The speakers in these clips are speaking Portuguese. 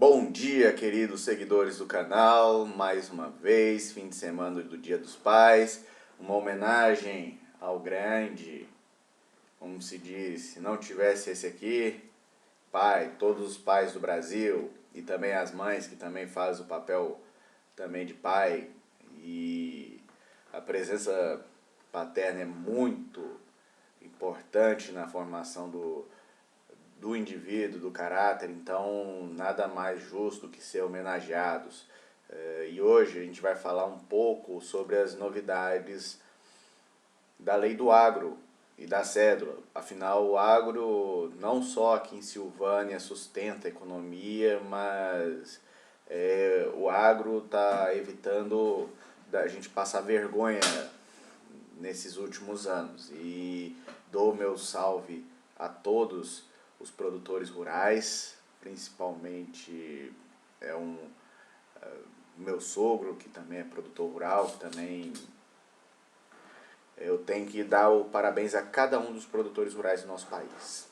Bom dia, queridos seguidores do canal, mais uma vez, fim de semana do Dia dos Pais, uma homenagem ao grande, como se diz, se não tivesse esse aqui, pai, todos os pais do Brasil, e também as mães que também fazem o papel também de pai, e a presença paterna é muito importante na formação do indivíduo, do caráter, então nada mais justo que ser homenageados. E hoje a gente vai falar um pouco sobre as novidades da lei do agro e da cédula. Afinal, o agro não só aqui em Silvânia sustenta a economia, mas o agro está evitando da gente passar vergonha nesses últimos anos. E dou meu salve a todos os produtores rurais, principalmente meu sogro, que também é produtor rural, que também eu tenho que dar o parabéns a cada um dos produtores rurais do nosso país.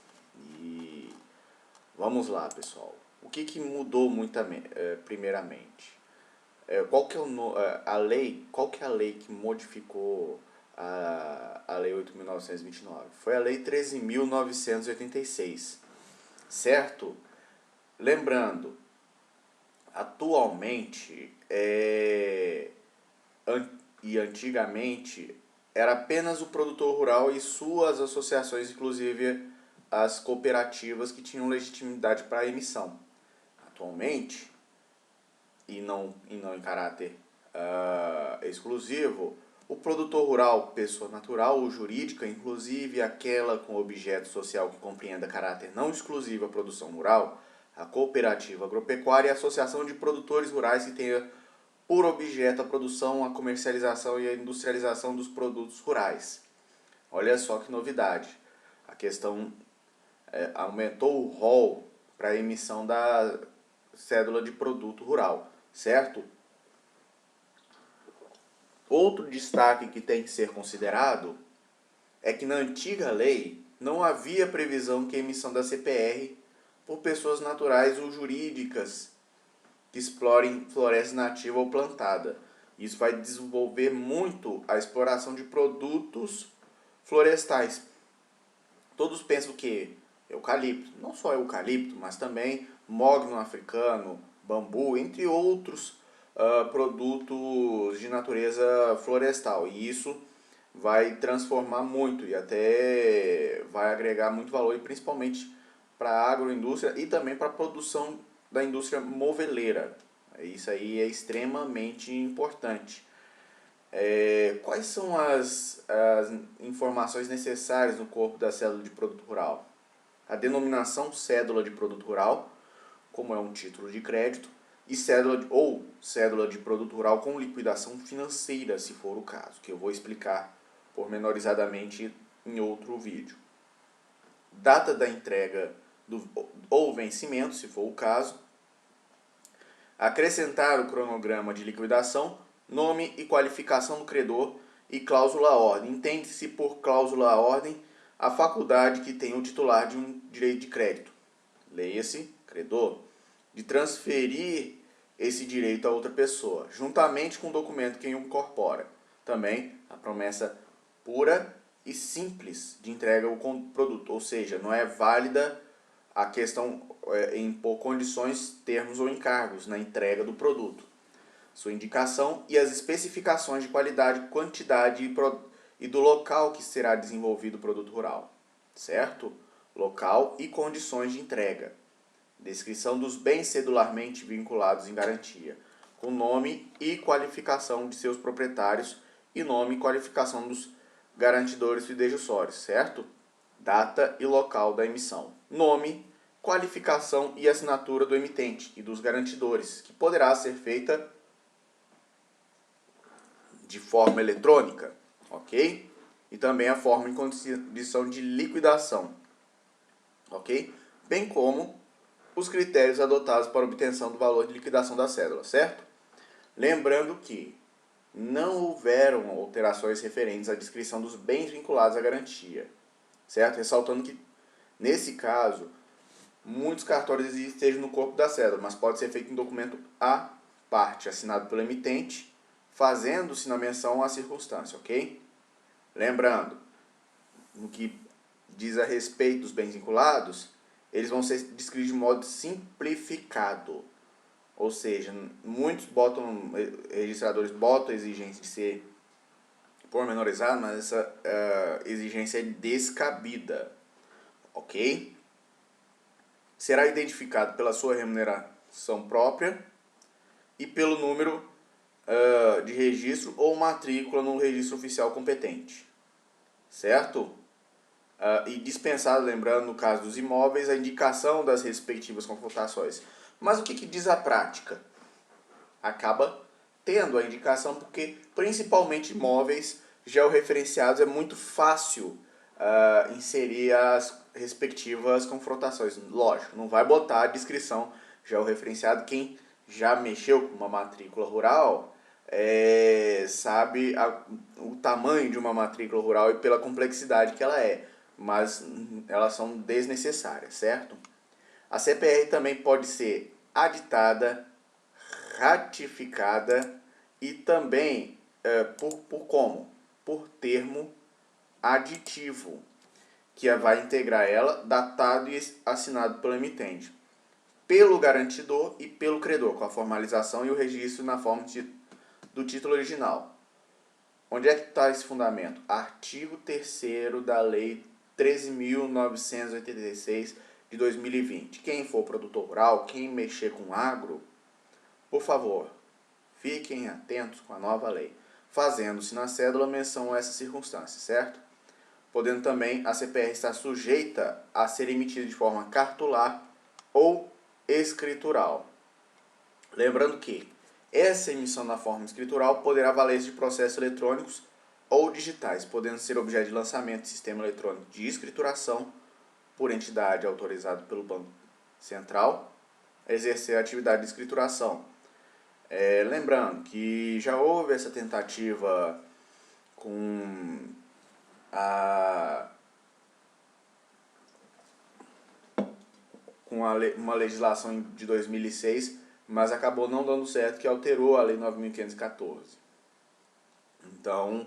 E vamos lá, pessoal. O que mudou primeiramente? Qual que é a lei? Qual que é a lei que modificou a Lei 8.929? Foi a Lei 13.986, certo? Lembrando, atualmente e antigamente era apenas o produtor rural e suas associações, inclusive as cooperativas que tinham legitimidade para a emissão. Atualmente, e não em caráter exclusivo, o produtor rural, pessoa natural ou jurídica, inclusive aquela com objeto social que compreenda caráter não exclusivo à produção rural, a cooperativa agropecuária e a associação de produtores rurais que tenha por objeto a produção, a comercialização e a industrialização dos produtos rurais. Olha só que novidade. A questão aumentou o rol para a emissão da cédula de produto rural, certo? Outro destaque que tem que ser considerado é que na antiga lei não havia previsão que a emissão da CPR por pessoas naturais ou jurídicas que explorem floresta nativa ou plantada. Isso vai desenvolver muito a exploração de produtos florestais. Todos pensam que eucalipto, não só eucalipto, mas também mogno africano, bambu, entre outros produtos de natureza florestal. E isso vai transformar muito e até vai agregar muito valor, e principalmente para a agroindústria e também para a produção da indústria moveleira. Isso aí é extremamente importante. Quais são as informações necessárias no corpo da cédula de produto rural? A denominação cédula de produto rural, como é um título de crédito, e cédula de produto rural com liquidação financeira, se for o caso, que eu vou explicar pormenorizadamente em outro vídeo. Data da entrega ou vencimento, se for o caso. Acrescentar o cronograma de liquidação, nome e qualificação do credor e cláusula ordem. Entende-se por cláusula ordem a faculdade que tem o titular de um direito de crédito, leia-se credor, de transferir esse direito a outra pessoa, juntamente com o documento que o incorpora. Também a promessa pura e simples de entrega ao produto, ou seja, não é válida a questão impor condições, termos ou encargos na entrega do produto. Sua indicação e as especificações de qualidade, quantidade e do local que será desenvolvido o produto rural, certo? Local e condições de entrega. Descrição dos bens cedularmente vinculados em garantia, com nome e qualificação de seus proprietários e nome e qualificação dos garantidores fidejussórios, certo? Data e local da emissão. Nome, qualificação e assinatura do emitente e dos garantidores, que poderá ser feita de forma eletrônica, ok? E também a forma em condição de liquidação, ok? Bem como os critérios adotados para obtenção do valor de liquidação da cédula, certo? Lembrando que não houveram alterações referentes à descrição dos bens vinculados à garantia, certo? Ressaltando que, nesse caso, muitos cartórios estejam no corpo da cédula, mas pode ser feito em documento à parte, assinado pelo emitente, fazendo-se na menção à circunstância, ok? Lembrando, no que diz a respeito dos bens vinculados, eles vão ser descritos de modo simplificado. Ou seja, muitos registradores botam a exigência de ser pormenorizado, mas essa exigência é descabida, ok? Será identificado pela sua remuneração própria e pelo número de registro ou matrícula no registro oficial competente, certo? E dispensado, lembrando, no caso dos imóveis, a indicação das respectivas confrontações. Mas o que diz a prática? Acaba tendo a indicação porque, principalmente imóveis georreferenciados, é muito fácil inserir as respectivas confrontações. Lógico, não vai botar a descrição georreferenciada. Quem já mexeu com uma matrícula rural sabe o tamanho de uma matrícula rural e pela complexidade que ela é, mas elas são desnecessárias, certo? A CPR também pode ser aditada, ratificada e também por como? Por termo aditivo, que vai integrar ela, datado e assinado pelo emitente, pelo garantidor e pelo credor, com a formalização e o registro na forma do título original. Onde é que está esse fundamento? Artigo 3º da Lei 13.986 de 2020. Quem for produtor rural, quem mexer com agro, por favor, fiquem atentos com a nova lei, fazendo-se na cédula menção a essa circunstância, certo? Podendo também a CPR estar sujeita a ser emitida de forma cartular ou escritural. Lembrando que essa emissão na forma escritural poderá valer-se de processos eletrônicos ou digitais, podendo ser objeto de lançamento de sistema eletrônico de escrituração por entidade autorizada pelo Banco Central a exercer a atividade de escrituração. Lembrando que já houve essa tentativa com uma legislação de 2006, mas acabou não dando certo, que alterou a Lei 9.514. Então,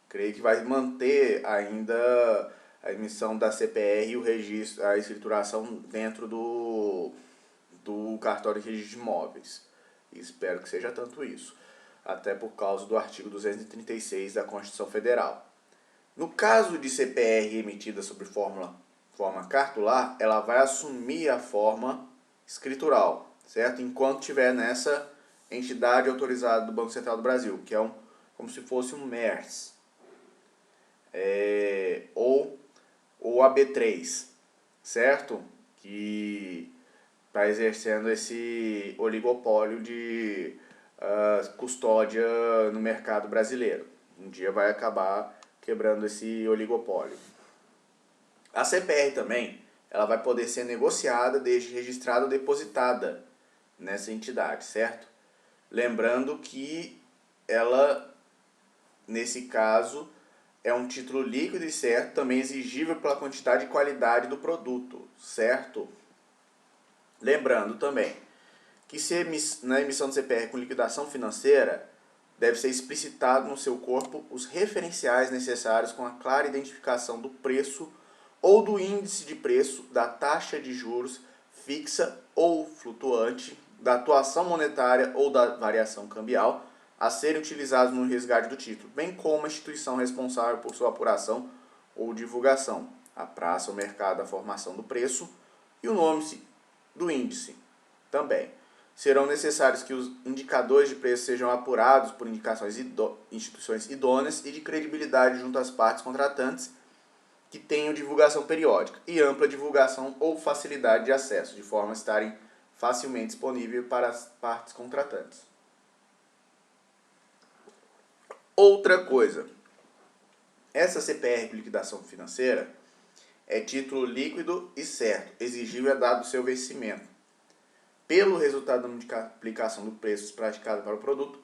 creio que vai manter ainda a emissão da CPR e o registro, a escrituração dentro do cartório de registro de imóveis. E espero que seja tanto isso, até por causa do artigo 236 da Constituição Federal. No caso de CPR emitida sob forma cartular, ela vai assumir a forma escritural, certo? Enquanto estiver nessa entidade autorizada do Banco Central do Brasil, que é como se fosse um MERS, ou a B3, certo? Que está exercendo esse oligopólio de custódia no mercado brasileiro. Um dia vai acabar quebrando esse oligopólio. A CPR também, ela vai poder ser negociada desde registrada ou depositada nessa entidade, certo? Lembrando que ela, nesse caso, é um título líquido e certo, também exigível pela quantidade e qualidade do produto, certo? Lembrando também que na emissão de CPR com liquidação financeira, deve ser explicitado no seu corpo os referenciais necessários com a clara identificação do preço ou do índice de preço, da taxa de juros fixa ou flutuante, da atuação monetária ou da variação cambial a serem utilizados no resgate do título, bem como a instituição responsável por sua apuração ou divulgação, a praça ou mercado da formação do preço e o nome do índice também. Serão necessários que os indicadores de preço sejam apurados por instituições idôneas e de credibilidade junto às partes contratantes que tenham divulgação periódica e ampla divulgação ou facilidade de acesso, de forma a estarem facilmente disponíveis para as partes contratantes. Outra coisa, essa CPR de liquidação financeira é título líquido e certo, exigível dado o seu vencimento, pelo resultado da multiplicação do preço praticado para o produto,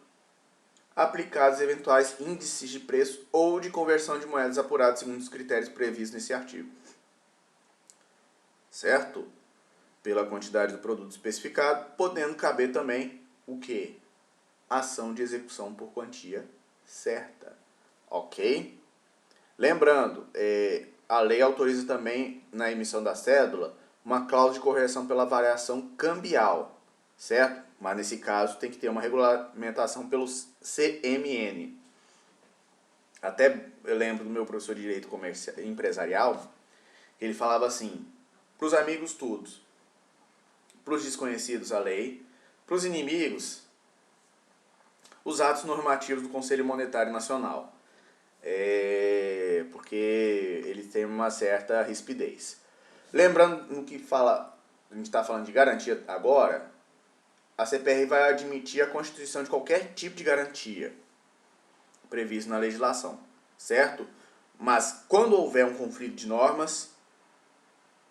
aplicados eventuais índices de preço ou de conversão de moedas apurados segundo os critérios previstos nesse artigo. Certo? pela quantidade do produto especificado, podendo caber também o quê? Ação de execução por quantia certa. Ok? Lembrando, a lei autoriza também, na emissão da cédula, uma cláusula de correção pela variação cambial, certo? Mas nesse caso tem que ter uma regulamentação pelo CMN. Até eu lembro do meu professor de Direito Empresarial, que ele falava assim, para os amigos tudo, para os desconhecidos a lei, para os inimigos os atos normativos do Conselho Monetário Nacional. Porque ele tem uma certa rispidez. Lembrando no que fala, a gente está falando de garantia agora, a CPR vai admitir a constituição de qualquer tipo de garantia previsto na legislação, certo? Mas quando houver um conflito de normas,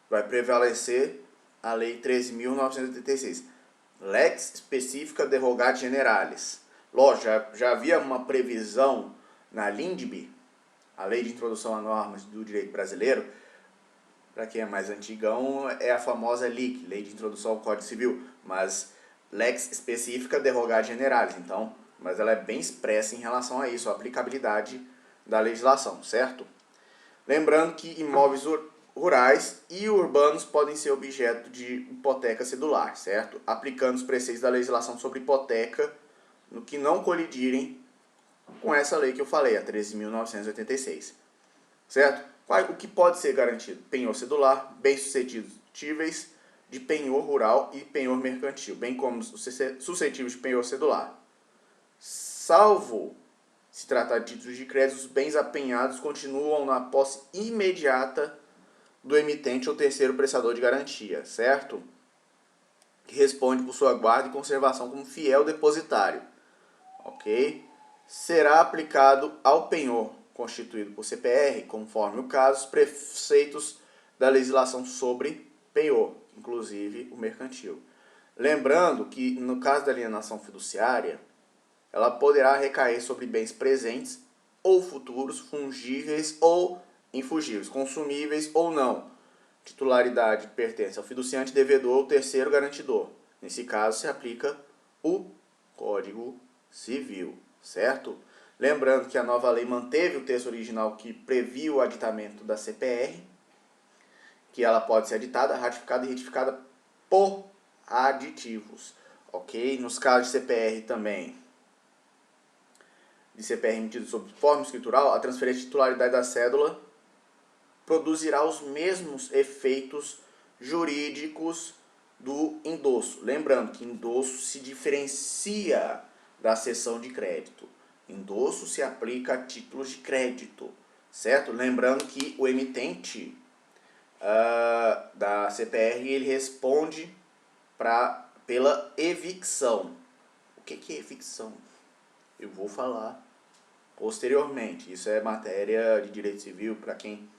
vai prevalecer a Lei 13.986, Lex Specifica Derogata Generalis. Lógico, já havia uma previsão na LINDB, a Lei de Introdução a Normas do Direito Brasileiro. Para quem é mais antigão, é a famosa LIC, Lei de Introdução ao Código Civil, mas Lex Specifica Derogata Generalis, então, mas ela é bem expressa em relação a isso, a aplicabilidade da legislação, certo? Lembrando que imóveis rurais e urbanos podem ser objeto de hipoteca cedular, certo? Aplicando os preceitos da legislação sobre hipoteca no que não colidirem com essa lei que eu falei, a 13.986, certo? O que pode ser garantido? Penhor cedular, bens suscetíveis de penhor rural e penhor mercantil, bem como os suscetíveis de penhor cedular. Salvo se tratar de títulos de crédito, os bens apenhados continuam na posse imediata do emitente ou terceiro prestador de garantia, certo? Que responde por sua guarda e conservação como fiel depositário, ok? Será aplicado ao penhor constituído por CPR, conforme o caso, os preceitos da legislação sobre penhor, inclusive o mercantil. Lembrando que, no caso da alienação fiduciária, ela poderá recair sobre bens presentes ou futuros, fungíveis ou infungíveis, consumíveis ou não. Titularidade pertence ao fiduciante, devedor ou terceiro garantidor. Nesse caso, se aplica o Código Civil, certo? Lembrando que a nova lei manteve o texto original que previa o aditamento da CPR, que ela pode ser aditada, ratificada e retificada por aditivos, ok? Nos casos de CPR também, de CPR emitido sob forma escritural, a transferência de titularidade da cédula produzirá os mesmos efeitos jurídicos do endosso. Lembrando que endosso se diferencia da cessão de crédito. Endosso se aplica a títulos de crédito, certo? Lembrando que o emitente da CPR ele responde pela evicção. O que é evicção? Eu vou falar posteriormente. Isso é matéria de direito civil. Para quem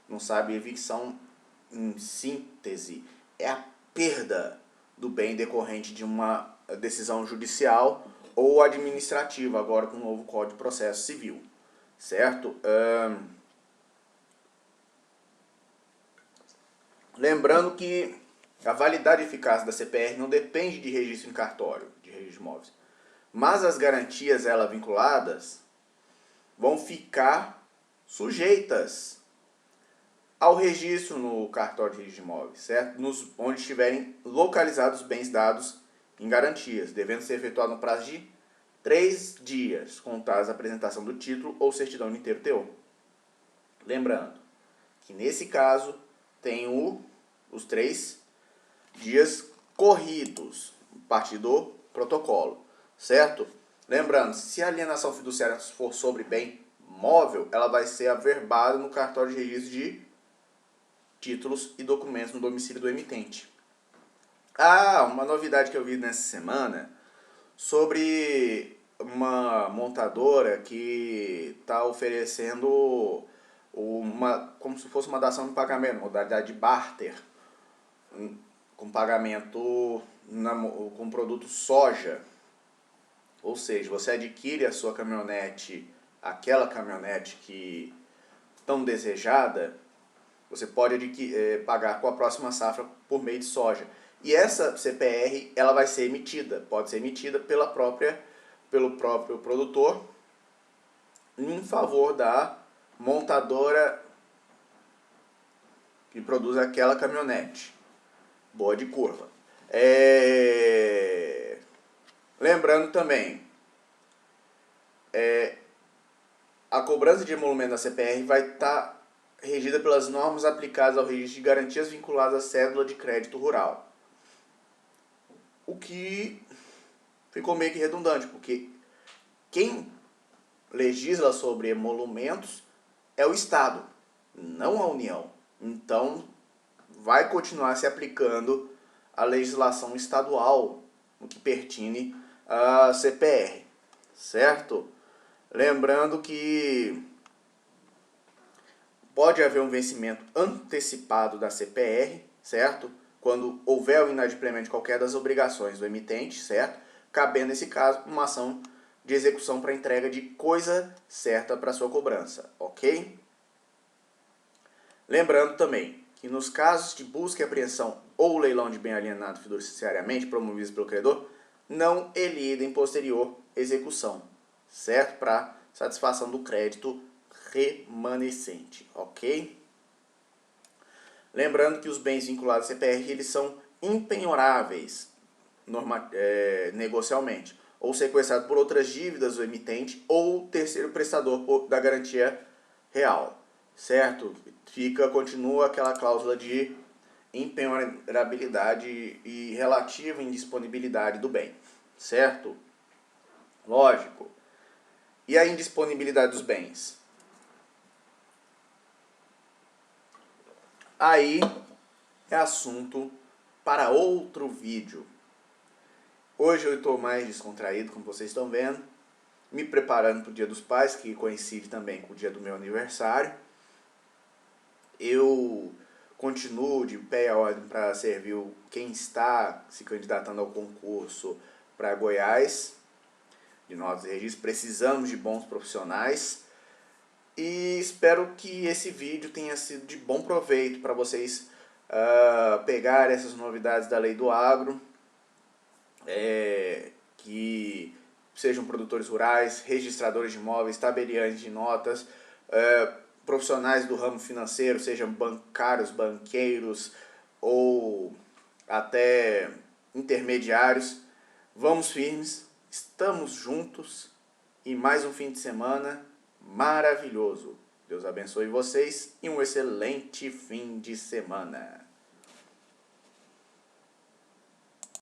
não sabe, evicção, em síntese, é a perda do bem decorrente de uma decisão judicial ou administrativa, agora com o novo Código de Processo Civil, certo? Lembrando que a validade e eficácia da CPR não depende de registro em cartório, de registro de imóveis, mas as garantias ela vinculadas vão ficar sujeitas ao registro no cartório de registro de imóveis, certo? Onde estiverem localizados os bens dados em garantias, devendo ser efetuado no prazo de 3 dias, contados a apresentação do título ou certidão de inteiro teor. Lembrando que nesse caso tem os 3 dias corridos, a partir do protocolo, certo? Lembrando, se a alienação fiduciária for sobre bem móvel, ela vai ser averbada no cartório de registro de títulos e documentos no domicílio do emitente. Uma novidade que eu vi nessa semana sobre uma montadora que está oferecendo como se fosse uma dação de pagamento, modalidade de barter, com pagamento com produto soja. Ou seja, você adquire a sua caminhonete, aquela caminhonete que tão desejada, você pode pagar com a próxima safra por meio de soja. E essa CPR ela vai ser emitida, pode ser emitida pelo próprio produtor em favor da montadora que produz aquela caminhonete. Boa de curva. Lembrando também, a cobrança de emolumento da CPR vai estar regida pelas normas aplicadas ao registro de garantias vinculadas à cédula de crédito rural. O que ficou meio que redundante, porque quem legisla sobre emolumentos é o Estado, não a União. Então, vai continuar se aplicando a legislação estadual no que pertine à CPR, certo? Lembrando que pode haver um vencimento antecipado da CPR, certo? Quando houver o inadimplemento de qualquer das obrigações do emitente, certo? Cabendo, nesse caso, uma ação de execução para entrega de coisa certa para sua cobrança, ok? Lembrando também que nos casos de busca e apreensão ou leilão de bem alienado fiduciariamente promovidos pelo credor, não elidem posterior execução, certo? Para satisfação do crédito remanescente, ok? Lembrando que os bens vinculados à CPR eles são impenhoráveis negocialmente, ou sequestrados por outras dívidas do emitente ou terceiro prestador da garantia real, certo? Continua aquela cláusula de impenhorabilidade e relativa indisponibilidade do bem, certo? Lógico. E a indisponibilidade dos bens? Aí é assunto para outro vídeo. Hoje eu estou mais descontraído, como vocês estão vendo, me preparando para o Dia dos Pais, que coincide também com o dia do meu aniversário. Eu continuo de pé à ordem para servir quem está se candidatando ao concurso para Goiás, de notas e registros. Precisamos de bons profissionais e espero que esse vídeo tenha sido de bom proveito para vocês pegar essas novidades da Lei do Agro, que sejam produtores rurais, registradores de imóveis, tabeliães de notas, profissionais do ramo financeiro, sejam bancários, banqueiros ou até intermediários. Vamos firmes, estamos juntos e mais um fim de semana maravilhoso. Deus abençoe vocês e um excelente fim de semana.